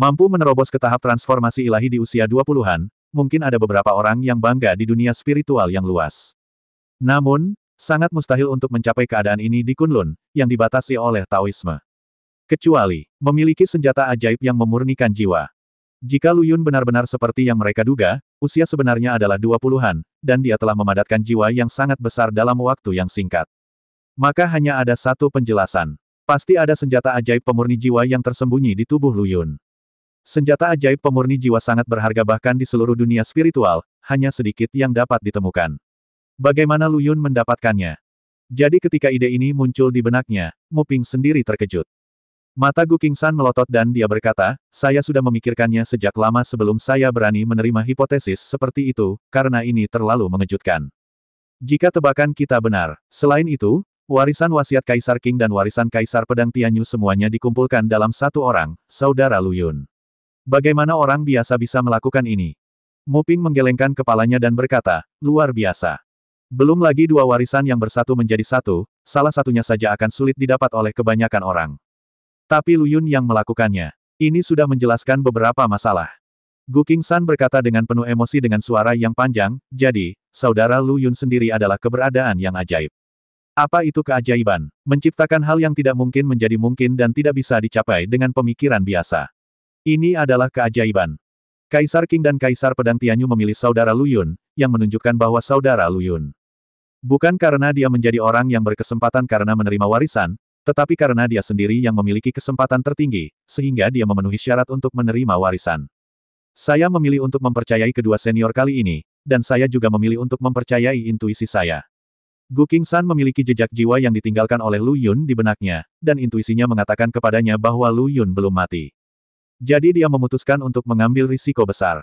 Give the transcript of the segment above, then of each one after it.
Mampu menerobos ke tahap transformasi ilahi di usia 20-an, mungkin ada beberapa orang yang bangga di dunia spiritual yang luas. Namun, sangat mustahil untuk mencapai keadaan ini di Kunlun, yang dibatasi oleh Taoisme. Kecuali, memiliki senjata ajaib yang memurnikan jiwa. Jika Lu Yun benar-benar seperti yang mereka duga, usia sebenarnya adalah 20-an, dan dia telah memadatkan jiwa yang sangat besar dalam waktu yang singkat. Maka hanya ada satu penjelasan. Pasti ada senjata ajaib pemurni jiwa yang tersembunyi di tubuh Lu Yun. Senjata ajaib pemurni jiwa sangat berharga bahkan di seluruh dunia spiritual, hanya sedikit yang dapat ditemukan. Bagaimana Lu Yun mendapatkannya? Jadi ketika ide ini muncul di benaknya, Mu Ping sendiri terkejut. Mata Gu Qingsan melotot dan dia berkata, saya sudah memikirkannya sejak lama sebelum saya berani menerima hipotesis seperti itu, karena ini terlalu mengejutkan. Jika tebakan kita benar, selain itu, warisan wasiat Kaisar Qing dan warisan Kaisar Pedang Tianyu semuanya dikumpulkan dalam satu orang, saudara Lu Yun. Bagaimana orang biasa bisa melakukan ini? Mu Ping menggelengkan kepalanya dan berkata, luar biasa. Belum lagi dua warisan yang bersatu menjadi satu, salah satunya saja akan sulit didapat oleh kebanyakan orang. Tapi Lu Yun yang melakukannya. Ini sudah menjelaskan beberapa masalah. Gu Qingsan berkata dengan penuh emosi dengan suara yang panjang, jadi, saudara Lu Yun sendiri adalah keberadaan yang ajaib. Apa itu keajaiban? Menciptakan hal yang tidak mungkin menjadi mungkin dan tidak bisa dicapai dengan pemikiran biasa. Ini adalah keajaiban. Kaisar Qing dan Kaisar Pedang Tianyu memilih saudara Lu Yun, yang menunjukkan bahwa saudara Lu Yun. Bukan karena dia menjadi orang yang berkesempatan karena menerima warisan, tetapi karena dia sendiri yang memiliki kesempatan tertinggi, sehingga dia memenuhi syarat untuk menerima warisan. Saya memilih untuk mempercayai kedua senior kali ini, dan saya juga memilih untuk mempercayai intuisi saya. Gu Qingsan memiliki jejak jiwa yang ditinggalkan oleh Lu Yun di benaknya, dan intuisinya mengatakan kepadanya bahwa Lu Yun belum mati. Jadi dia memutuskan untuk mengambil risiko besar.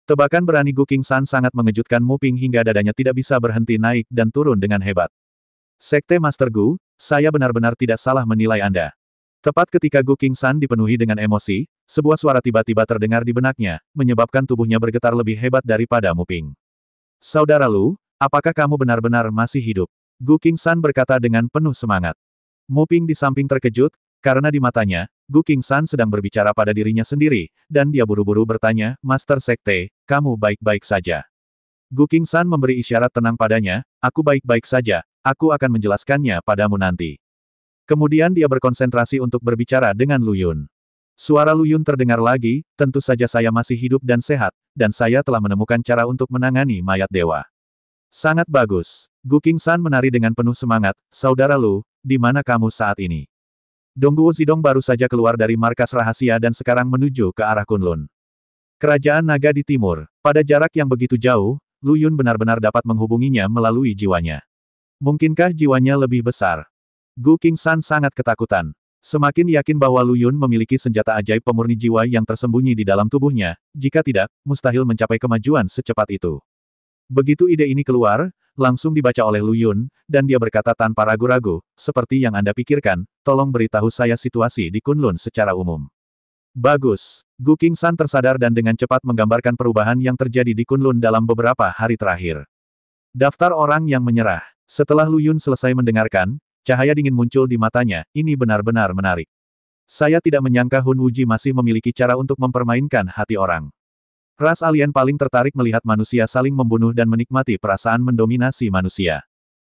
Tebakan berani Gu Qingsan sangat mengejutkan Mu Ping hingga dadanya tidak bisa berhenti naik dan turun dengan hebat. Sekte Master Gu, saya benar-benar tidak salah menilai Anda. Tepat ketika Gu Qingsan dipenuhi dengan emosi, sebuah suara tiba-tiba terdengar di benaknya, menyebabkan tubuhnya bergetar lebih hebat daripada Mu Ping. Saudara Lu, apakah kamu benar-benar masih hidup? Gu Qingsan berkata dengan penuh semangat. Mu Ping di samping terkejut, karena di matanya, Gu Qingsan sedang berbicara pada dirinya sendiri, dan dia buru-buru bertanya, Master Sekte, kamu baik-baik saja. Gu Qingsan memberi isyarat tenang padanya, aku baik-baik saja, aku akan menjelaskannya padamu nanti. Kemudian dia berkonsentrasi untuk berbicara dengan Lu Yun. Suara Lu Yun terdengar lagi, tentu saja saya masih hidup dan sehat, dan saya telah menemukan cara untuk menangani mayat dewa. Sangat bagus. Gu Qingsan menari dengan penuh semangat, saudara Lu, di mana kamu saat ini? Dongguo Zidong baru saja keluar dari markas rahasia dan sekarang menuju ke arah Kunlun. Kerajaan naga di timur. Pada jarak yang begitu jauh, Lu Yun benar-benar dapat menghubunginya melalui jiwanya. Mungkinkah jiwanya lebih besar? Gu Qingsan sangat ketakutan. Semakin yakin bahwa Lu Yun memiliki senjata ajaib pemurni jiwa yang tersembunyi di dalam tubuhnya, jika tidak, mustahil mencapai kemajuan secepat itu. Begitu ide ini keluar, langsung dibaca oleh Lu Yun, dan dia berkata tanpa ragu-ragu, seperti yang Anda pikirkan, tolong beritahu saya situasi di Kunlun secara umum. Bagus. Gu Qingsan tersadar dan dengan cepat menggambarkan perubahan yang terjadi di Kunlun dalam beberapa hari terakhir. Daftar orang yang menyerah. Setelah Lu Yun selesai mendengarkan, cahaya dingin muncul di matanya, ini benar-benar menarik. Saya tidak menyangka Hun Wuji masih memiliki cara untuk mempermainkan hati orang. Ras alien paling tertarik melihat manusia saling membunuh dan menikmati perasaan mendominasi manusia.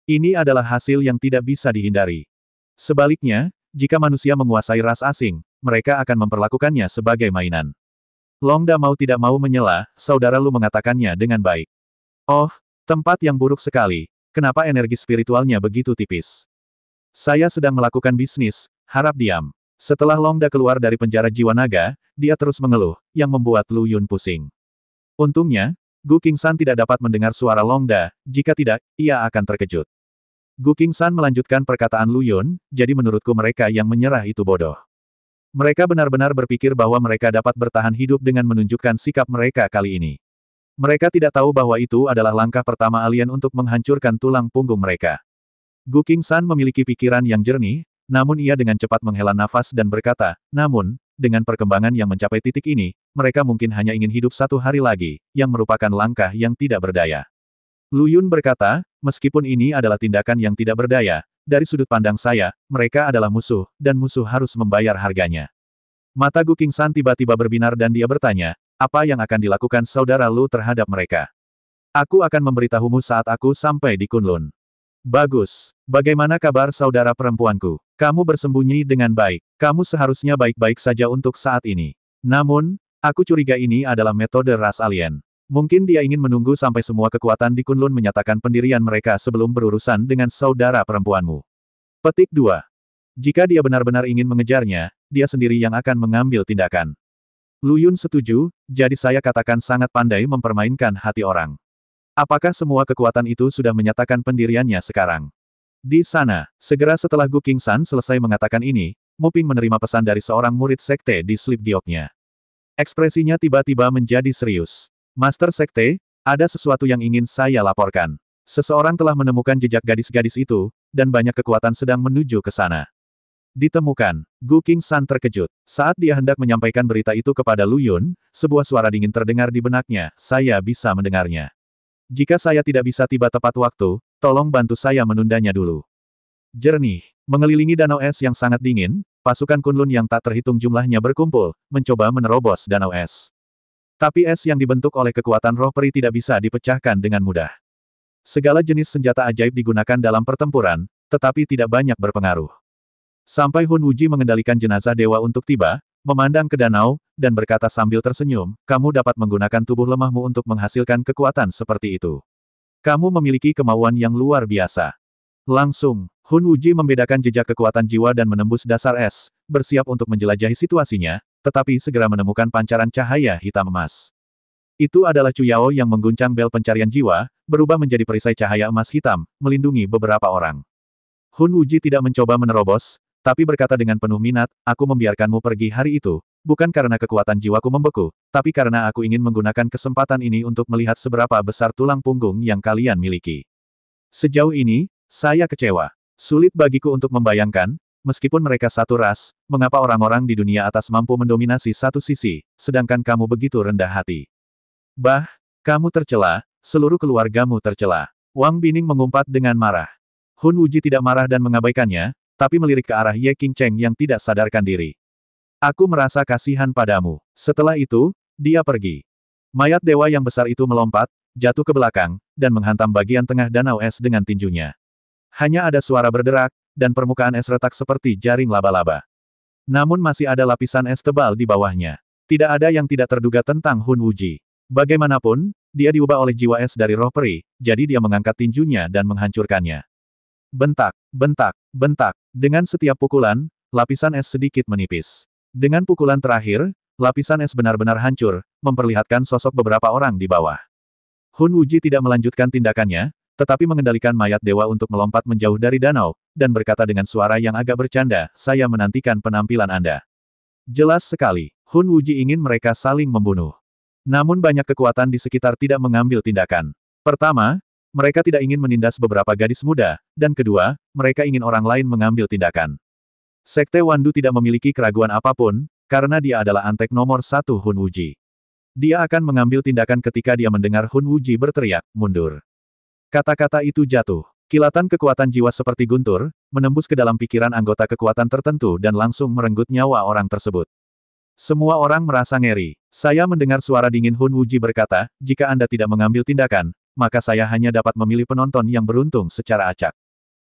Ini adalah hasil yang tidak bisa dihindari. Sebaliknya, jika manusia menguasai ras asing, mereka akan memperlakukannya sebagai mainan. Longda mau tidak mau menyela, saudara Lu mengatakannya dengan baik. Oh, tempat yang buruk sekali, kenapa energi spiritualnya begitu tipis? Saya sedang melakukan bisnis, harap diam. Setelah Longda keluar dari penjara jiwa naga, dia terus mengeluh, yang membuat Lu Yun pusing. Untungnya, Gu Qingsan tidak dapat mendengar suara Longda, jika tidak, ia akan terkejut. Gu Qingsan melanjutkan perkataan Lu Yun, jadi menurutku mereka yang menyerah itu bodoh. Mereka benar-benar berpikir bahwa mereka dapat bertahan hidup dengan menunjukkan sikap mereka kali ini. Mereka tidak tahu bahwa itu adalah langkah pertama alien untuk menghancurkan tulang punggung mereka. Gu Qingsan memiliki pikiran yang jernih, namun ia dengan cepat menghela nafas dan berkata, namun, dengan perkembangan yang mencapai titik ini, mereka mungkin hanya ingin hidup satu hari lagi, yang merupakan langkah yang tidak berdaya. Lu Yun berkata, meskipun ini adalah tindakan yang tidak berdaya, dari sudut pandang saya, mereka adalah musuh, dan musuh harus membayar harganya. Mata Gu Qingsan tiba-tiba berbinar dan dia bertanya, apa yang akan dilakukan saudara Lu terhadap mereka? Aku akan memberitahumu saat aku sampai di Kunlun. Bagus. Bagaimana kabar saudara perempuanku? Kamu bersembunyi dengan baik. Kamu seharusnya baik-baik saja untuk saat ini. Namun, aku curiga ini adalah metode ras alien. Mungkin dia ingin menunggu sampai semua kekuatan di Kunlun menyatakan pendirian mereka sebelum berurusan dengan saudara perempuanmu. Petik 2. Jika dia benar-benar ingin mengejarnya, dia sendiri yang akan mengambil tindakan. Lu Yun setuju, jadi saya katakan sangat pandai mempermainkan hati orang. Apakah semua kekuatan itu sudah menyatakan pendiriannya sekarang? Di sana, segera setelah Gu Qingsan selesai mengatakan ini, Mu Ping menerima pesan dari seorang murid sekte di slip gioknya. Ekspresinya tiba-tiba menjadi serius. Master Sekte, ada sesuatu yang ingin saya laporkan. Seseorang telah menemukan jejak gadis-gadis itu, dan banyak kekuatan sedang menuju ke sana. Ditemukan. Gu Qingsan terkejut. Saat dia hendak menyampaikan berita itu kepada Lu Yun, sebuah suara dingin terdengar di benaknya, saya bisa mendengarnya. Jika saya tidak bisa tiba tepat waktu, tolong bantu saya menundanya dulu. Jernih. Mengelilingi danau es yang sangat dingin, pasukan Kunlun yang tak terhitung jumlahnya berkumpul, mencoba menerobos danau es. Tapi es yang dibentuk oleh kekuatan roh peri tidak bisa dipecahkan dengan mudah. Segala jenis senjata ajaib digunakan dalam pertempuran, tetapi tidak banyak berpengaruh. Sampai Hun Wuji mengendalikan jenazah dewa untuk tiba, memandang ke danau, dan berkata sambil tersenyum, kamu dapat menggunakan tubuh lemahmu untuk menghasilkan kekuatan seperti itu. Kamu memiliki kemauan yang luar biasa. Langsung, Hun Wuji membedakan jejak kekuatan jiwa dan menembus dasar es, bersiap untuk menjelajahi situasinya, tetapi segera menemukan pancaran cahaya hitam emas. Itu adalah Cu Yao yang mengguncang bel pencarian jiwa, berubah menjadi perisai cahaya emas hitam, melindungi beberapa orang. Hun Wuji tidak mencoba menerobos, tapi berkata dengan penuh minat, aku membiarkanmu pergi hari itu, bukan karena kekuatan jiwaku membeku, tapi karena aku ingin menggunakan kesempatan ini untuk melihat seberapa besar tulang punggung yang kalian miliki. Sejauh ini, saya kecewa. Sulit bagiku untuk membayangkan, meskipun mereka satu ras, mengapa orang-orang di dunia atas mampu mendominasi satu sisi, sedangkan kamu begitu rendah hati. Bah, kamu tercela, seluruh keluargamu tercela. Wang Bining mengumpat dengan marah. Hun Wuji tidak marah dan mengabaikannya, tapi melirik ke arah Ye Qingcheng yang tidak sadarkan diri. Aku merasa kasihan padamu. Setelah itu, dia pergi. Mayat dewa yang besar itu melompat, jatuh ke belakang, dan menghantam bagian tengah danau es dengan tinjunya. Hanya ada suara berderak, dan permukaan es retak seperti jaring laba-laba. Namun masih ada lapisan es tebal di bawahnya. Tidak ada yang tidak terduga tentang Hun Wuji. Bagaimanapun, dia diubah oleh jiwa es dari roh peri, jadi dia mengangkat tinjunya dan menghancurkannya. Bentak, bentak, bentak. Dengan setiap pukulan, lapisan es sedikit menipis. Dengan pukulan terakhir, lapisan es benar-benar hancur, memperlihatkan sosok beberapa orang di bawah. Hun Wuji tidak melanjutkan tindakannya, tetapi mengendalikan mayat dewa untuk melompat menjauh dari danau, dan berkata dengan suara yang agak bercanda, saya menantikan penampilan Anda. Jelas sekali, Hun Wuji ingin mereka saling membunuh. Namun banyak kekuatan di sekitar tidak mengambil tindakan. Pertama, mereka tidak ingin menindas beberapa gadis muda, dan kedua, mereka ingin orang lain mengambil tindakan. Sekte Wandu tidak memiliki keraguan apapun, karena dia adalah antek nomor 1 Hun Wuji. Dia akan mengambil tindakan ketika dia mendengar Hun Wuji berteriak, mundur. Kata-kata itu jatuh. Kilatan kekuatan jiwa seperti guntur, menembus ke dalam pikiran anggota kekuatan tertentu dan langsung merenggut nyawa orang tersebut. Semua orang merasa ngeri. Saya mendengar suara dingin Hun Wuji berkata, jika Anda tidak mengambil tindakan, maka saya hanya dapat memilih penonton yang beruntung secara acak.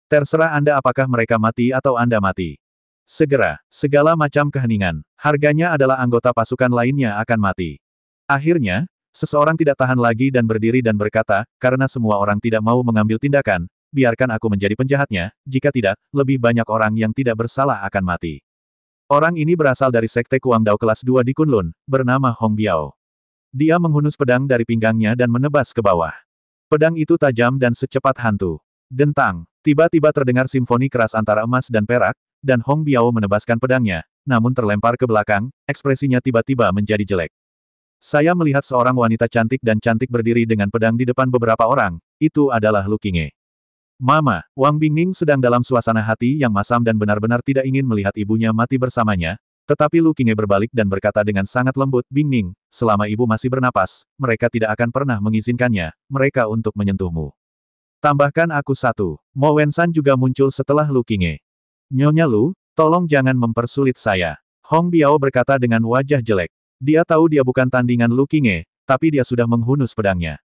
Terserah Anda apakah mereka mati atau Anda mati. Segera, segala macam keheningan. Harganya adalah anggota pasukan lainnya akan mati. Akhirnya, seseorang tidak tahan lagi dan berdiri dan berkata, karena semua orang tidak mau mengambil tindakan, biarkan aku menjadi penjahatnya, jika tidak, lebih banyak orang yang tidak bersalah akan mati. Orang ini berasal dari Sekte Kuangdao kelas 2 di Kunlun, bernama Hong Biao. Dia menghunus pedang dari pinggangnya dan menebas ke bawah. Pedang itu tajam dan secepat hantu. Dentang. Tiba-tiba terdengar simfoni keras antara emas dan perak, dan Hong Biao menebaskan pedangnya, namun terlempar ke belakang, ekspresinya tiba-tiba menjadi jelek. Saya melihat seorang wanita cantik dan cantik berdiri dengan pedang di depan beberapa orang, itu adalah Lu Qinghe. Mama, Wang Bingning sedang dalam suasana hati yang masam dan benar-benar tidak ingin melihat ibunya mati bersamanya, tetapi Lu Qinghe berbalik dan berkata dengan sangat lembut, Bingning, selama ibu masih bernapas, mereka tidak akan pernah mengizinkannya, mereka untuk menyentuhmu. Tambahkan aku satu. Mo Wensan juga muncul setelah Lu Qinghe. Nyonya Lu, tolong jangan mempersulit saya. Hong Biao berkata dengan wajah jelek. Dia tahu dia bukan tandingan Lu Qinghe, tapi dia sudah menghunus pedangnya.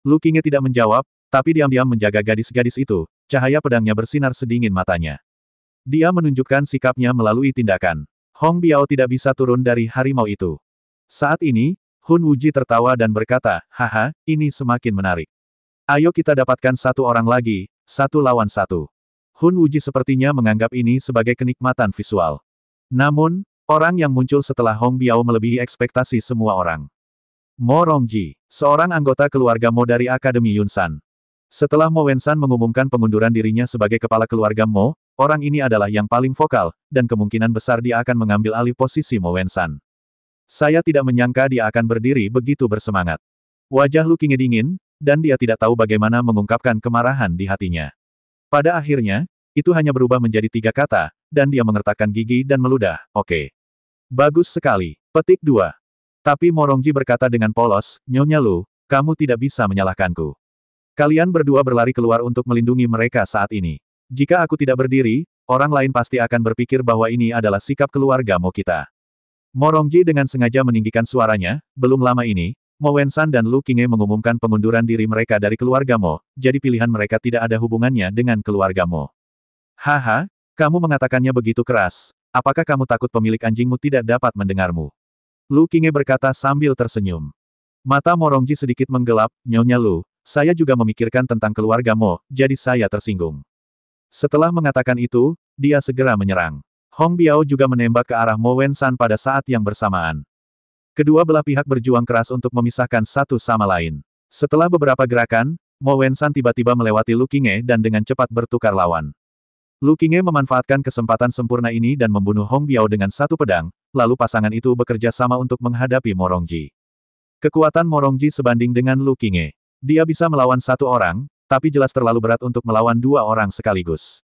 Lu Qinghe tidak menjawab, tapi diam-diam menjaga gadis-gadis itu, cahaya pedangnya bersinar sedingin matanya. Dia menunjukkan sikapnya melalui tindakan. Hong Biao tidak bisa turun dari harimau itu. Saat ini, Hun Wuji tertawa dan berkata, haha, ini semakin menarik. Ayo kita dapatkan satu orang lagi, 1 lawan 1. Hun Wuji sepertinya menganggap ini sebagai kenikmatan visual. Namun, orang yang muncul setelah Hong Biao melebihi ekspektasi semua orang. Mo Rongji, seorang anggota keluarga Mo dari Akademi Yunsan. Setelah Mo Wensan mengumumkan pengunduran dirinya sebagai kepala keluarga Mo, orang ini adalah yang paling vokal, dan kemungkinan besar dia akan mengambil alih posisi Mo Wensan. Saya tidak menyangka dia akan berdiri begitu bersemangat. Wajah Lu Qinghe dingin, dan dia tidak tahu bagaimana mengungkapkan kemarahan di hatinya. Pada akhirnya, itu hanya berubah menjadi 3 kata, dan dia mengertakkan gigi dan meludah, oke. Bagus sekali. Petik 2. Tapi Mo Rongji berkata dengan polos, Nyonya Lu, kamu tidak bisa menyalahkanku. Kalian berdua berlari keluar untuk melindungi mereka saat ini. Jika aku tidak berdiri, orang lain pasti akan berpikir bahwa ini adalah sikap keluarga Mo kita. Mo Rongji dengan sengaja meninggikan suaranya, belum lama ini, Mo Wensan dan Lu Qinghe mengumumkan pengunduran diri mereka dari keluarga Mo, jadi pilihan mereka tidak ada hubungannya dengan keluarga Mo. Haha, kamu mengatakannya begitu keras, apakah kamu takut pemilik anjingmu tidak dapat mendengarmu? Lu Qinghe berkata sambil tersenyum. Mata Mo Rongji sedikit menggelap, Nyonya Lu, saya juga memikirkan tentang keluarga Mo, jadi saya tersinggung. Setelah mengatakan itu, dia segera menyerang. Hong Biao juga menembak ke arah Mo Wensan pada saat yang bersamaan. Kedua belah pihak berjuang keras untuk memisahkan satu sama lain. Setelah beberapa gerakan, Mo Wensan tiba-tiba melewati Lu Qinghe dan dengan cepat bertukar lawan. Lu Qinghe memanfaatkan kesempatan sempurna ini dan membunuh Hong Biao dengan satu pedang, lalu pasangan itu bekerja sama untuk menghadapi Mo Rongji. Kekuatan Mo Rongji sebanding dengan Lu Qinghe. Dia bisa melawan 1 orang, tapi jelas terlalu berat untuk melawan 2 orang sekaligus.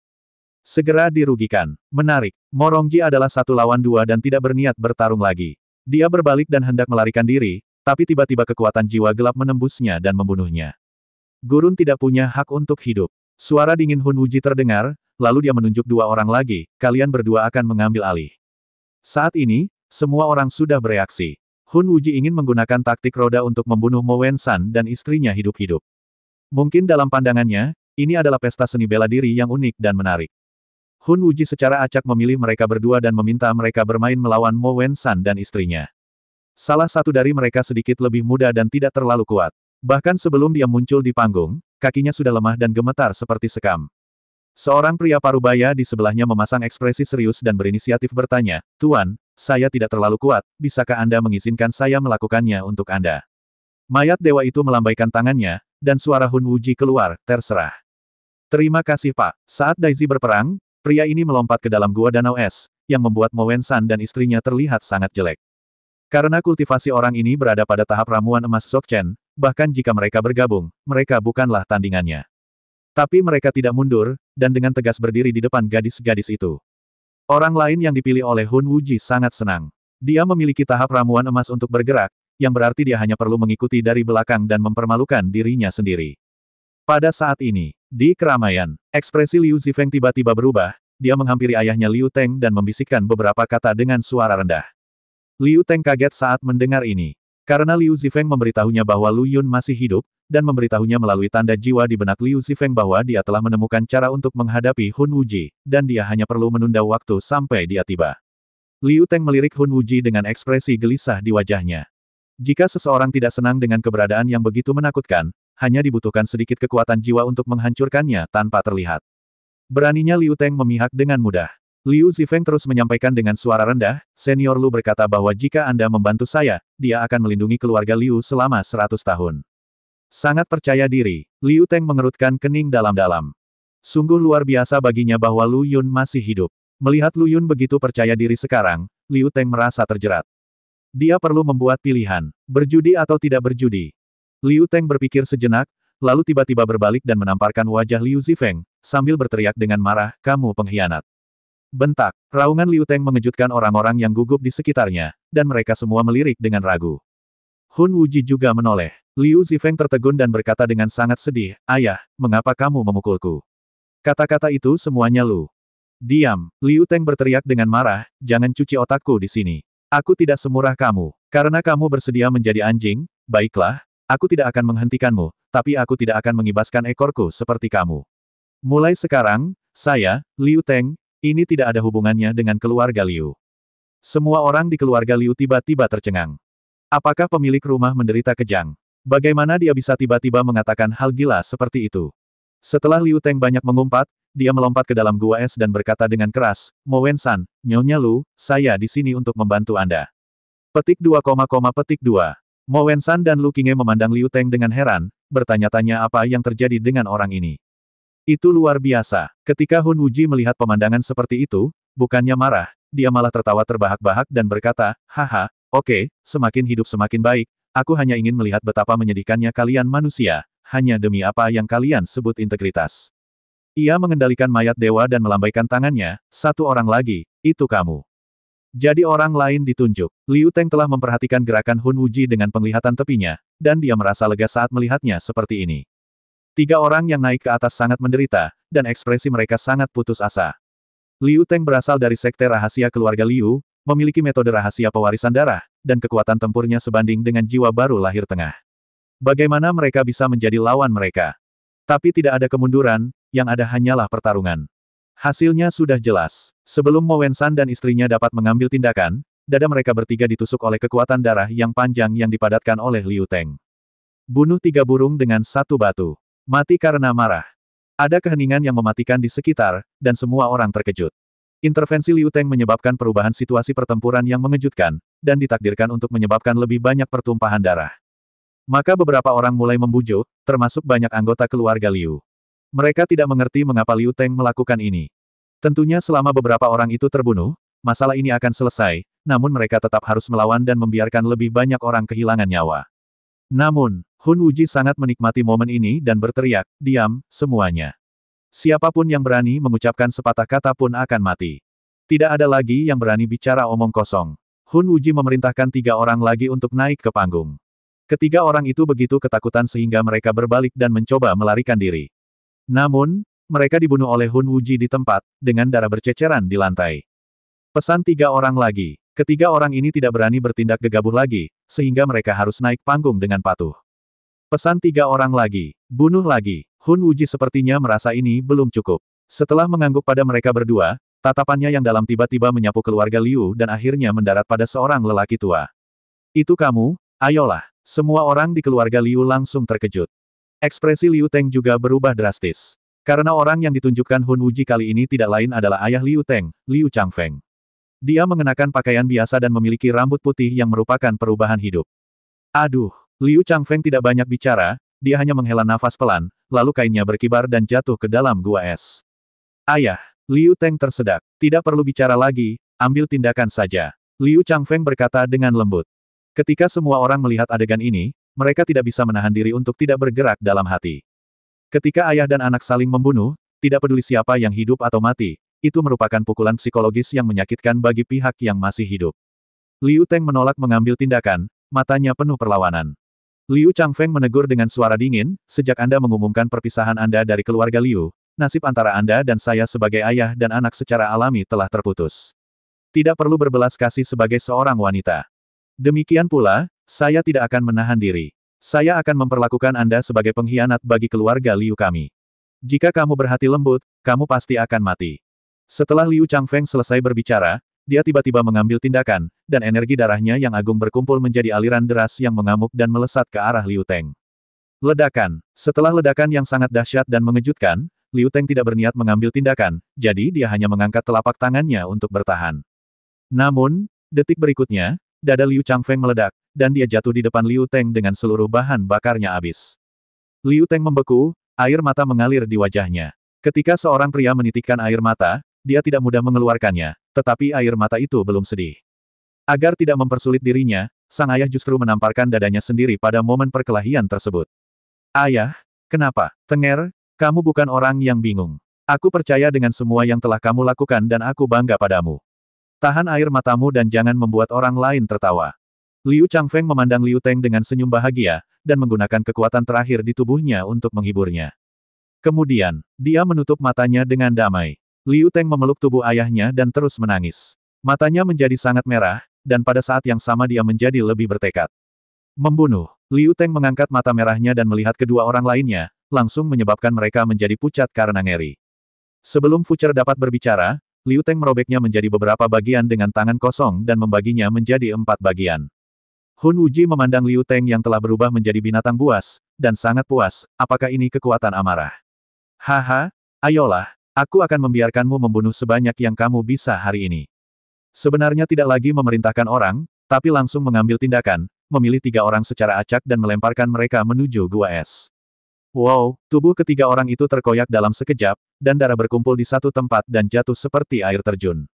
Segera dirugikan. Menarik. Mo Rongji adalah 1 lawan 2 dan tidak berniat bertarung lagi. Dia berbalik dan hendak melarikan diri, tapi tiba-tiba kekuatan jiwa gelap menembusnya dan membunuhnya. Gurun tidak punya hak untuk hidup. Suara dingin Hun Wuji terdengar, lalu dia menunjuk 2 orang lagi, kalian berdua akan mengambil alih. Saat ini, semua orang sudah bereaksi. Hun Wuji ingin menggunakan taktik roda untuk membunuh Mo Wensan dan istrinya hidup-hidup. Mungkin dalam pandangannya, ini adalah pesta seni bela diri yang unik dan menarik. Hun Wuji secara acak memilih mereka berdua dan meminta mereka bermain melawan Mo Wensan dan istrinya. Salah satu dari mereka sedikit lebih muda dan tidak terlalu kuat. Bahkan sebelum dia muncul di panggung, kakinya sudah lemah dan gemetar seperti sekam. Seorang pria parubaya di sebelahnya memasang ekspresi serius dan berinisiatif bertanya, Tuan, saya tidak terlalu kuat, bisakah Anda mengizinkan saya melakukannya untuk Anda? Mayat dewa itu melambaikan tangannya, dan suara Hun Wuji keluar, terserah. Terima kasih Pak. Saat Daisy berperang, pria ini melompat ke dalam gua danau es, yang membuat Mo Wensan dan istrinya terlihat sangat jelek. Karena kultivasi orang ini berada pada tahap ramuan emas Dzogchen, bahkan jika mereka bergabung, mereka bukanlah tandingannya. Tapi mereka tidak mundur, dan dengan tegas berdiri di depan gadis-gadis itu. Orang lain yang dipilih oleh Hun Wuji sangat senang. Dia memiliki tahap ramuan emas untuk bergerak, yang berarti dia hanya perlu mengikuti dari belakang dan mempermalukan dirinya sendiri. Pada saat ini, di keramaian, ekspresi Liu Zifeng tiba-tiba berubah, dia menghampiri ayahnya Liu Teng dan membisikkan beberapa kata dengan suara rendah. Liu Teng kaget saat mendengar ini. Karena Liu Zifeng memberitahunya bahwa Lu Yun masih hidup, dan memberitahunya melalui tanda jiwa di benak Liu Zifeng bahwa dia telah menemukan cara untuk menghadapi Hun Wuji, dan dia hanya perlu menunda waktu sampai dia tiba. Liu Teng melirik Hun Wuji dengan ekspresi gelisah di wajahnya. Jika seseorang tidak senang dengan keberadaan yang begitu menakutkan, hanya dibutuhkan sedikit kekuatan jiwa untuk menghancurkannya tanpa terlihat. Beraninya Liu Teng memihak dengan mudah. Liu Zifeng terus menyampaikan dengan suara rendah, Senior Lu berkata bahwa jika Anda membantu saya, dia akan melindungi keluarga Liu selama 100 tahun. Sangat percaya diri, Liu Teng mengerutkan kening dalam-dalam. Sungguh luar biasa baginya bahwa Lu Yun masih hidup. Melihat Lu Yun begitu percaya diri sekarang, Liu Teng merasa terjerat. Dia perlu membuat pilihan, berjudi atau tidak berjudi. Liu Teng berpikir sejenak, lalu tiba-tiba berbalik dan menamparkan wajah Liu Zifeng, sambil berteriak dengan marah, kamu pengkhianat. Bentak, raungan Liu Teng mengejutkan orang-orang yang gugup di sekitarnya, dan mereka semua melirik dengan ragu. Hun Wuji juga menoleh. Liu Zifeng tertegun dan berkata dengan sangat sedih, ayah, mengapa kamu memukulku? Kata-kata itu semuanya Lu Diam, Liu Teng berteriak dengan marah, jangan cuci otakku di sini. Aku tidak semurah kamu. Karena kamu bersedia menjadi anjing, baiklah, aku tidak akan menghentikanmu, tapi aku tidak akan mengibaskan ekorku seperti kamu. Mulai sekarang, saya, Liu Teng, ini tidak ada hubungannya dengan keluarga Liu. Semua orang di keluarga Liu tiba-tiba tercengang. Apakah pemilik rumah menderita kejang? Bagaimana dia bisa tiba-tiba mengatakan hal gila seperti itu? Setelah Liu Teng banyak mengumpat, dia melompat ke dalam gua es dan berkata dengan keras, Mo Wen-san, Nyonya Lu, saya di sini untuk membantu Anda. Petik 2, petik 2. Mo Wen-san dan Lu Qingye memandang Liu Teng dengan heran, bertanya-tanya apa yang terjadi dengan orang ini. Itu luar biasa. Ketika Hun Wuji melihat pemandangan seperti itu, bukannya marah, dia malah tertawa terbahak-bahak dan berkata, haha, oke, semakin hidup semakin baik, aku hanya ingin melihat betapa menyedihkannya kalian manusia, hanya demi apa yang kalian sebut integritas. Ia mengendalikan mayat dewa dan melambaikan tangannya, satu orang lagi, itu kamu. Jadi orang lain ditunjuk. Liu Teng telah memperhatikan gerakan Hun Wuji dengan penglihatan tepinya, dan dia merasa lega saat melihatnya seperti ini. 3 orang yang naik ke atas sangat menderita, dan ekspresi mereka sangat putus asa. Liu Teng berasal dari sekte rahasia keluarga Liu, memiliki metode rahasia pewarisan darah, dan kekuatan tempurnya sebanding dengan jiwa baru lahir tengah. Bagaimana mereka bisa menjadi lawan mereka? Tapi tidak ada kemunduran, yang ada hanyalah pertarungan. Hasilnya sudah jelas. Sebelum Mo Wen-san dan istrinya dapat mengambil tindakan, dada mereka bertiga ditusuk oleh kekuatan darah yang panjang yang dipadatkan oleh Liu Teng. Bunuh 3 burung dengan 1 batu. Mati karena marah. Ada keheningan yang mematikan di sekitar, dan semua orang terkejut. Intervensi Liu Teng menyebabkan perubahan situasi pertempuran yang mengejutkan, dan ditakdirkan untuk menyebabkan lebih banyak pertumpahan darah. Maka beberapa orang mulai membujuk, termasuk banyak anggota keluarga Liu. Mereka tidak mengerti mengapa Liu Teng melakukan ini. Tentunya selama beberapa orang itu terbunuh, masalah ini akan selesai, namun mereka tetap harus melawan dan membiarkan lebih banyak orang kehilangan nyawa. Namun, Hun Wuji sangat menikmati momen ini dan berteriak, diam, semuanya. Siapapun yang berani mengucapkan sepatah kata pun akan mati. Tidak ada lagi yang berani bicara omong kosong. Hun Wuji memerintahkan 3 orang lagi untuk naik ke panggung. Ketiga orang itu begitu ketakutan sehingga mereka berbalik dan mencoba melarikan diri. Namun, mereka dibunuh oleh Hun Wuji di tempat, dengan darah berceceran di lantai. Pesan 3 orang lagi. Ketiga orang ini tidak berani bertindak gegabah lagi, sehingga mereka harus naik panggung dengan patuh. Pesan 3 orang lagi. Bunuh lagi. Hun Wuji sepertinya merasa ini belum cukup. Setelah mengangguk pada mereka berdua, tatapannya yang dalam tiba-tiba menyapu keluarga Liu dan akhirnya mendarat pada seorang lelaki tua. Itu kamu, ayolah. Semua orang di keluarga Liu langsung terkejut. Ekspresi Liu Teng juga berubah drastis. Karena orang yang ditunjukkan Hun Wuji kali ini tidak lain adalah ayah Liu Teng, Liu Changfeng. Dia mengenakan pakaian biasa dan memiliki rambut putih yang merupakan perubahan hidup. Aduh, Liu Changfeng tidak banyak bicara, dia hanya menghela nafas pelan, lalu kainnya berkibar dan jatuh ke dalam gua es. Ayah, Liu Teng tersedak. Tidak perlu bicara lagi, ambil tindakan saja. Liu Changfeng berkata dengan lembut. Ketika semua orang melihat adegan ini, mereka tidak bisa menahan diri untuk tidak bergerak dalam hati. Ketika ayah dan anak saling membunuh, tidak peduli siapa yang hidup atau mati, itu merupakan pukulan psikologis yang menyakitkan bagi pihak yang masih hidup. Liu Teng menolak mengambil tindakan, matanya penuh perlawanan. Liu Changfeng menegur dengan suara dingin, sejak Anda mengumumkan perpisahan Anda dari keluarga Liu, nasib antara Anda dan saya sebagai ayah dan anak secara alami telah terputus. Tidak perlu berbelas kasih sebagai seorang wanita. Demikian pula, saya tidak akan menahan diri. Saya akan memperlakukan Anda sebagai pengkhianat bagi keluarga Liu kami. Jika kamu berhati lembut, kamu pasti akan mati. Setelah Liu Changfeng selesai berbicara, dia tiba-tiba mengambil tindakan, dan energi darahnya yang agung berkumpul menjadi aliran deras yang mengamuk dan melesat ke arah Liu Teng. Ledakan. Setelah ledakan yang sangat dahsyat dan mengejutkan, Liu Teng tidak berniat mengambil tindakan, jadi dia hanya mengangkat telapak tangannya untuk bertahan. Namun, detik berikutnya, dada Liu Changfeng meledak, dan dia jatuh di depan Liu Teng dengan seluruh bahan bakarnya habis. Liu Teng membeku, air mata mengalir di wajahnya. Ketika seorang pria menitikkan air mata, dia tidak mudah mengeluarkannya, tetapi air mata itu belum sedih. Agar tidak mempersulit dirinya, sang ayah justru menamparkan dadanya sendiri pada momen perkelahian tersebut. Ayah, kenapa? Tenger, kamu bukan orang yang bingung. Aku percaya dengan semua yang telah kamu lakukan dan aku bangga padamu. Tahan air matamu dan jangan membuat orang lain tertawa. Liu Changfeng memandang Liu Teng dengan senyum bahagia, dan menggunakan kekuatan terakhir di tubuhnya untuk menghiburnya. Kemudian, dia menutup matanya dengan damai. Liu Teng memeluk tubuh ayahnya dan terus menangis. Matanya menjadi sangat merah, dan pada saat yang sama dia menjadi lebih bertekad. Membunuh. Liu Teng mengangkat mata merahnya dan melihat kedua orang lainnya, langsung menyebabkan mereka menjadi pucat karena ngeri. Sebelum Fucer dapat berbicara, Liu Teng merobeknya menjadi beberapa bagian dengan tangan kosong dan membaginya menjadi 4 bagian. Hun Wuji memandang Liu Teng yang telah berubah menjadi binatang buas, dan sangat puas. Apakah ini kekuatan amarah? Haha, ayolah, aku akan membiarkanmu membunuh sebanyak yang kamu bisa hari ini. Sebenarnya tidak lagi memerintahkan orang, tapi langsung mengambil tindakan, memilih 3 orang secara acak dan melemparkan mereka menuju gua es. Wow, tubuh ketiga orang itu terkoyak dalam sekejap, dan darah berkumpul di satu tempat dan jatuh seperti air terjun.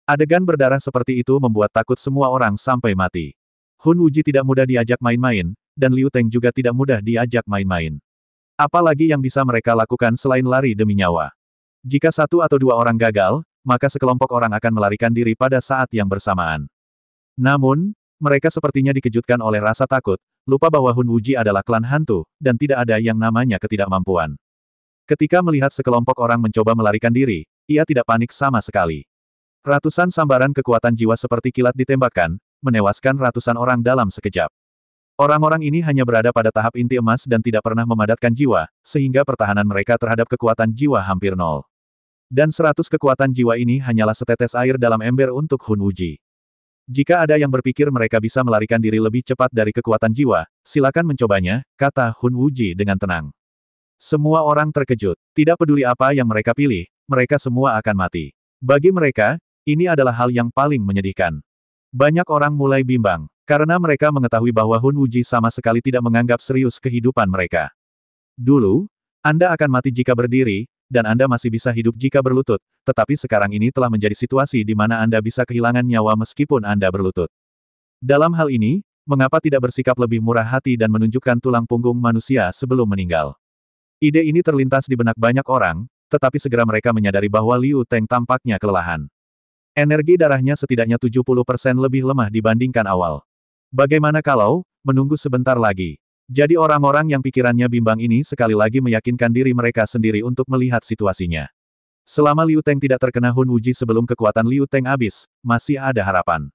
Adegan berdarah seperti itu membuat takut semua orang sampai mati. Hun Wuji tidak mudah diajak main-main, dan Liu Teng juga tidak mudah diajak main-main. Apalagi yang bisa mereka lakukan selain lari demi nyawa. Jika 1 atau 2 orang gagal, maka sekelompok orang akan melarikan diri pada saat yang bersamaan. Namun, mereka sepertinya dikejutkan oleh rasa takut, lupa bahwa Hun Wuji adalah klan hantu, dan tidak ada yang namanya ketidakmampuan. Ketika melihat sekelompok orang mencoba melarikan diri, ia tidak panik sama sekali. Ratusan sambaran kekuatan jiwa seperti kilat ditembakkan, menewaskan ratusan orang dalam sekejap. Orang-orang ini hanya berada pada tahap inti emas dan tidak pernah memadatkan jiwa, sehingga pertahanan mereka terhadap kekuatan jiwa hampir nol. Dan 100 kekuatan jiwa ini hanyalah setetes air dalam ember untuk Hun Wuji. Jika ada yang berpikir mereka bisa melarikan diri lebih cepat dari kekuatan jiwa, silakan mencobanya, kata Hun Wuji dengan tenang. Semua orang terkejut. Tidak peduli apa yang mereka pilih, mereka semua akan mati. Bagi mereka, ini adalah hal yang paling menyedihkan. Banyak orang mulai bimbang, karena mereka mengetahui bahwa Hun Wuji sama sekali tidak menganggap serius kehidupan mereka. Dulu, Anda akan mati jika berdiri, dan Anda masih bisa hidup jika berlutut, tetapi sekarang ini telah menjadi situasi di mana Anda bisa kehilangan nyawa meskipun Anda berlutut. Dalam hal ini, mengapa tidak bersikap lebih murah hati dan menunjukkan tulang punggung manusia sebelum meninggal? Ide ini terlintas di benak banyak orang, tetapi segera mereka menyadari bahwa Liu Teng tampaknya kelelahan. Energi darahnya setidaknya 70% lebih lemah dibandingkan awal. Bagaimana kalau menunggu sebentar lagi? Jadi orang-orang yang pikirannya bimbang ini sekali lagi meyakinkan diri mereka sendiri untuk melihat situasinya. Selama Liu Teng tidak terkena Hun Wuji sebelum kekuatan Liu Teng habis, masih ada harapan.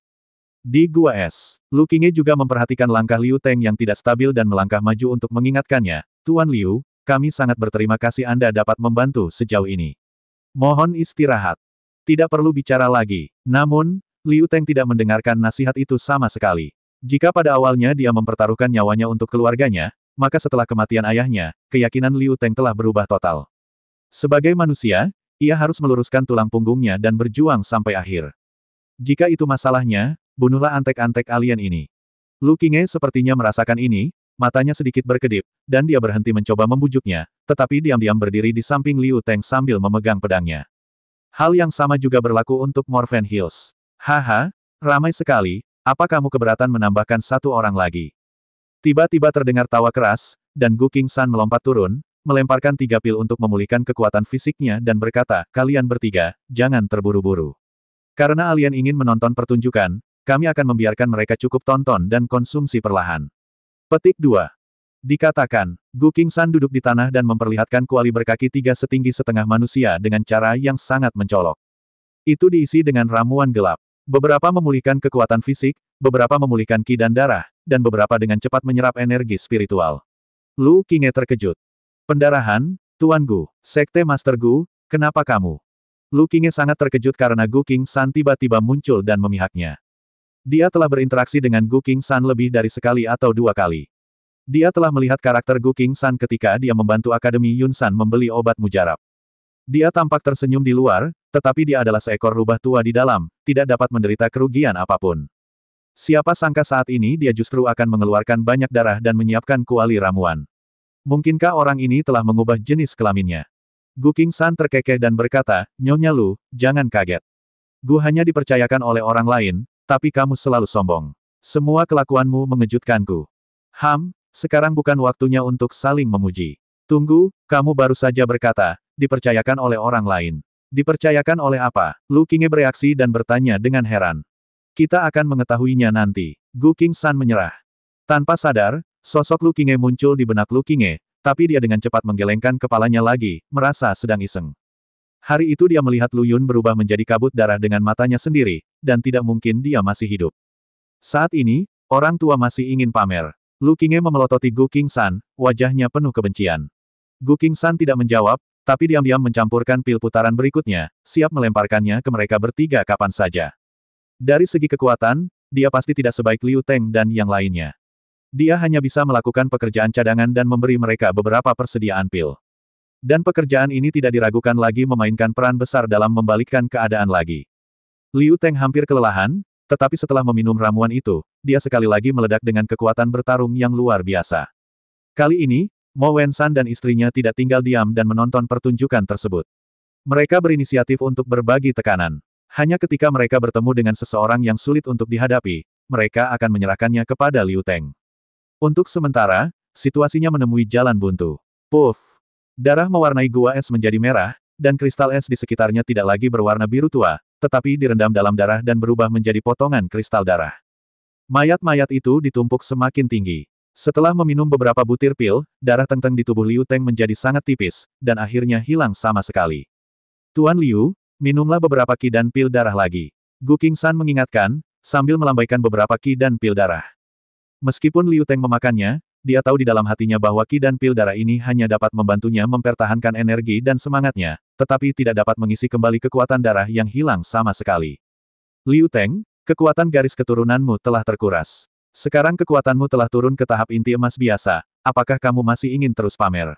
Di gua es, Lu Qingye juga memperhatikan langkah Liu Teng yang tidak stabil dan melangkah maju untuk mengingatkannya, Tuan Liu, kami sangat berterima kasih Anda dapat membantu sejauh ini. Mohon istirahat. Tidak perlu bicara lagi. Namun, Liu Teng tidak mendengarkan nasihat itu sama sekali. Jika pada awalnya dia mempertaruhkan nyawanya untuk keluarganya, maka setelah kematian ayahnya, keyakinan Liu Teng telah berubah total. Sebagai manusia, ia harus meluruskan tulang punggungnya dan berjuang sampai akhir. Jika itu masalahnya, bunuhlah antek-antek alien ini. Lu Qingye sepertinya merasakan ini, matanya sedikit berkedip, dan dia berhenti mencoba membujuknya, tetapi diam-diam berdiri di samping Liu Teng sambil memegang pedangnya. Hal yang sama juga berlaku untuk Morven Hills. Haha, ramai sekali. Apa kamu keberatan menambahkan 1 orang lagi? Tiba-tiba terdengar tawa keras, dan Gu Qingshan melompat turun, melemparkan 3 pil untuk memulihkan kekuatan fisiknya dan berkata, kalian bertiga, jangan terburu-buru. Karena alien ingin menonton pertunjukan, kami akan membiarkan mereka cukup tonton dan konsumsi perlahan. Petik 2. Dikatakan, Gu Qingshan duduk di tanah dan memperlihatkan kuali berkaki 3 setinggi setengah manusia dengan cara yang sangat mencolok. Itu diisi dengan ramuan gelap. Beberapa memulihkan kekuatan fisik, beberapa memulihkan ki dan darah, dan beberapa dengan cepat menyerap energi spiritual. Lu Qingye terkejut. Pendarahan, Tuan Gu, Sekte Master Gu, kenapa kamu? Lu Qingye sangat terkejut karena Gu Qingshan tiba-tiba muncul dan memihaknya. Dia telah berinteraksi dengan Gu Qingshan lebih dari sekali atau 2 kali. Dia telah melihat karakter Gu Qingshan ketika dia membantu Akademi Yunsan membeli obat mujarab. Dia tampak tersenyum di luar, tetapi dia adalah seekor rubah tua di dalam, tidak dapat menderita kerugian apapun. Siapa sangka saat ini dia justru akan mengeluarkan banyak darah dan menyiapkan kuali ramuan. Mungkinkah orang ini telah mengubah jenis kelaminnya? Gu Qingshan terkekeh dan berkata, Nyonya Lu, jangan kaget. Gu hanya dipercayakan oleh orang lain, tapi kamu selalu sombong. Semua kelakuanmu mengejutkanku. Sekarang bukan waktunya untuk saling memuji. Tunggu, kamu baru saja berkata, dipercayakan oleh orang lain. Dipercayakan oleh apa? Lu Qingye bereaksi dan bertanya dengan heran. Kita akan mengetahuinya nanti. Gu Qingshan menyerah. Tanpa sadar, sosok Lu Qingye muncul di benak Lu Qingye, tapi dia dengan cepat menggelengkan kepalanya lagi, merasa sedang iseng. Hari itu dia melihat Lu Yun berubah menjadi kabut darah dengan matanya sendiri, dan tidak mungkin dia masih hidup. Saat ini, orang tua masih ingin pamer. Lu Qingye memelototi Gu Qingsan, wajahnya penuh kebencian. Gu Qingsan tidak menjawab, tapi diam-diam mencampurkan pil putaran berikutnya, siap melemparkannya ke mereka bertiga kapan saja. Dari segi kekuatan, dia pasti tidak sebaik Liu Teng dan yang lainnya. Dia hanya bisa melakukan pekerjaan cadangan dan memberi mereka beberapa persediaan pil. Dan pekerjaan ini tidak diragukan lagi memainkan peran besar dalam membalikkan keadaan lagi. Liu Teng hampir kelelahan, tetapi setelah meminum ramuan itu, dia sekali lagi meledak dengan kekuatan bertarung yang luar biasa. Kali ini, Mo Wensan dan istrinya tidak tinggal diam dan menonton pertunjukan tersebut. Mereka berinisiatif untuk berbagi tekanan. Hanya ketika mereka bertemu dengan seseorang yang sulit untuk dihadapi, mereka akan menyerahkannya kepada Liu Teng. Untuk sementara, situasinya menemui jalan buntu. Puff! Darah mewarnai gua es menjadi merah, dan kristal es di sekitarnya tidak lagi berwarna biru tua, tetapi direndam dalam darah dan berubah menjadi potongan kristal darah. Mayat-mayat itu ditumpuk semakin tinggi. Setelah meminum beberapa butir pil, darah tengteng di tubuh Liu Teng menjadi sangat tipis, dan akhirnya hilang sama sekali. Tuan Liu, minumlah beberapa ki dan pil darah lagi. Gu Qingsan mengingatkan, sambil melambaikan beberapa ki dan pil darah. Meskipun Liu Teng memakannya, dia tahu di dalam hatinya bahwa ki dan pil darah ini hanya dapat membantunya mempertahankan energi dan semangatnya, tetapi tidak dapat mengisi kembali kekuatan darah yang hilang sama sekali. Liu Teng, kekuatan garis keturunanmu telah terkuras. Sekarang kekuatanmu telah turun ke tahap inti emas biasa, apakah kamu masih ingin terus pamer?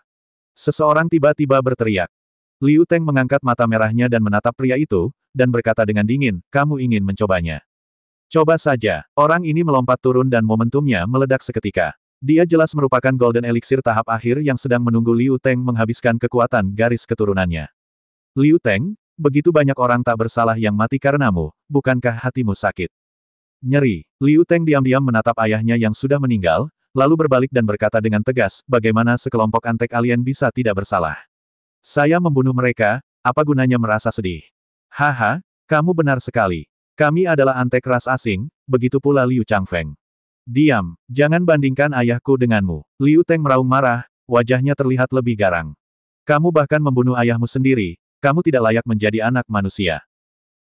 Seseorang tiba-tiba berteriak. Liu Teng mengangkat mata merahnya dan menatap pria itu, dan berkata dengan dingin, kamu ingin mencobanya. Coba saja, orang ini melompat turun dan momentumnya meledak seketika. Dia jelas merupakan Golden Elixir tahap akhir yang sedang menunggu Liu Teng menghabiskan kekuatan garis keturunannya. Liu Teng, begitu banyak orang tak bersalah yang mati karenamu, bukankah hatimu sakit? Nyeri. Liu Teng diam-diam menatap ayahnya yang sudah meninggal, lalu berbalik dan berkata dengan tegas, bagaimana sekelompok antek alien bisa tidak bersalah? Saya membunuh mereka, apa gunanya merasa sedih? Haha, kamu benar sekali. Kami adalah antek ras asing, begitu pula Liu Changfeng. Diam, jangan bandingkan ayahku denganmu. Liu Teng meraung marah, wajahnya terlihat lebih garang. Kamu bahkan membunuh ayahmu sendiri, kamu tidak layak menjadi anak manusia.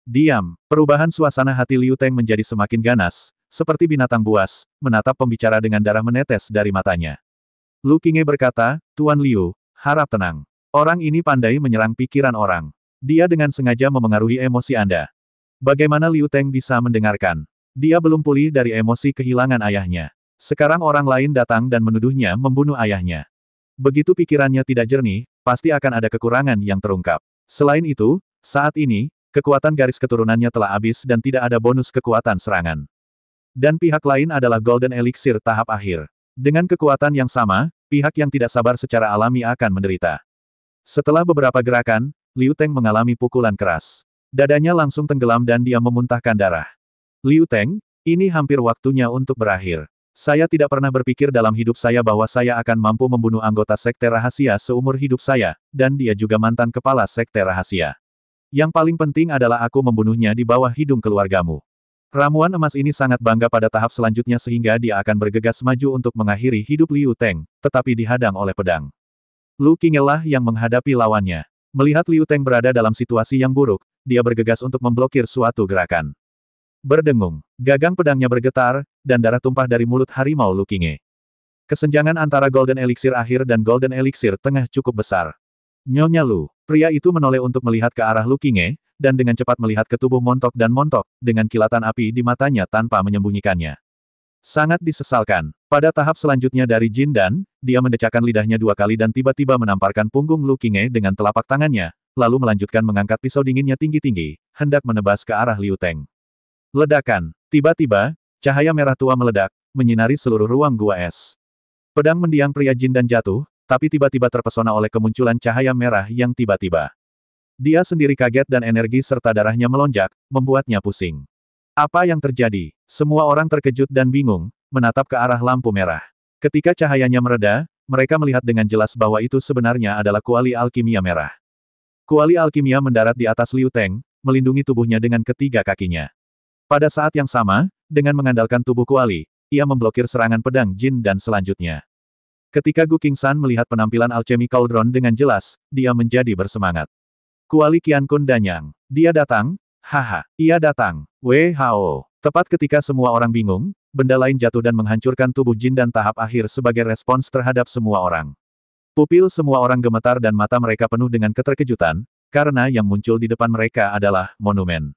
Diam, perubahan suasana hati Liu Teng menjadi semakin ganas, seperti binatang buas, menatap pembicara dengan darah menetes dari matanya. Lu Qingye berkata, Tuan Liu, harap tenang. Orang ini pandai menyerang pikiran orang. Dia dengan sengaja memengaruhi emosi Anda. Bagaimana Liu Teng bisa mendengarkan? Dia belum pulih dari emosi kehilangan ayahnya. Sekarang orang lain datang dan menuduhnya membunuh ayahnya. Begitu pikirannya tidak jernih, pasti akan ada kekurangan yang terungkap. Selain itu, saat ini, kekuatan garis keturunannya telah habis dan tidak ada bonus kekuatan serangan. Dan pihak lain adalah Golden Elixir tahap akhir. Dengan kekuatan yang sama, pihak yang tidak sabar secara alami akan menderita. Setelah beberapa gerakan, Liu Teng mengalami pukulan keras. Dadanya langsung tenggelam dan dia memuntahkan darah. Liu Teng, ini hampir waktunya untuk berakhir. Saya tidak pernah berpikir dalam hidup saya bahwa saya akan mampu membunuh anggota sekte rahasia seumur hidup saya, dan dia juga mantan kepala sekte rahasia. Yang paling penting adalah aku membunuhnya di bawah hidung keluargamu. Ramuan emas ini sangat bangga pada tahap selanjutnya sehingga dia akan bergegas maju untuk mengakhiri hidup Liu Teng, tetapi dihadang oleh pedang. Lu Qingye lah yang menghadapi lawannya. Melihat Liu Teng berada dalam situasi yang buruk, dia bergegas untuk memblokir suatu gerakan. Berdengung, gagang pedangnya bergetar, dan darah tumpah dari mulut harimau Lu Qingye. Kesenjangan antara Golden Elixir akhir dan Golden Elixir tengah cukup besar. Nyonya Lu, pria itu menoleh untuk melihat ke arah Lu Qingye, dan dengan cepat melihat ke tubuh montok dan montok, dengan kilatan api di matanya tanpa menyembunyikannya. Sangat disesalkan. Pada tahap selanjutnya dari Jin Dan, dia mendecakkan lidahnya 2 kali dan tiba-tiba menamparkan punggung Lu Qingye dengan telapak tangannya, lalu melanjutkan mengangkat pisau dinginnya tinggi-tinggi, hendak menebas ke arah Liu Teng. Ledakan. Tiba-tiba, cahaya merah tua meledak, menyinari seluruh ruang gua es. Pedang mendiang pria Jin Dan jatuh, tapi tiba-tiba terpesona oleh kemunculan cahaya merah yang tiba-tiba. Dia sendiri kaget dan energi serta darahnya melonjak, membuatnya pusing. Apa yang terjadi? Semua orang terkejut dan bingung, menatap ke arah lampu merah. Ketika cahayanya mereda, mereka melihat dengan jelas bahwa itu sebenarnya adalah kuali alkimia merah. Kuali alkimia mendarat di atas Liu Teng, melindungi tubuhnya dengan ketiga kakinya. Pada saat yang sama, dengan mengandalkan tubuh kuali, ia memblokir serangan pedang Jin Dan selanjutnya. Ketika Gu Qingsan melihat penampilan alchemy cauldron dengan jelas, dia menjadi bersemangat. Kuali Qiankun Danyang. Dia datang? Haha, ia datang. Wei Hao. Tepat ketika semua orang bingung, benda lain jatuh dan menghancurkan tubuh Jin dan tahap akhir sebagai respons terhadap semua orang. Pupil semua orang gemetar dan mata mereka penuh dengan keterkejutan, karena yang muncul di depan mereka adalah monumen.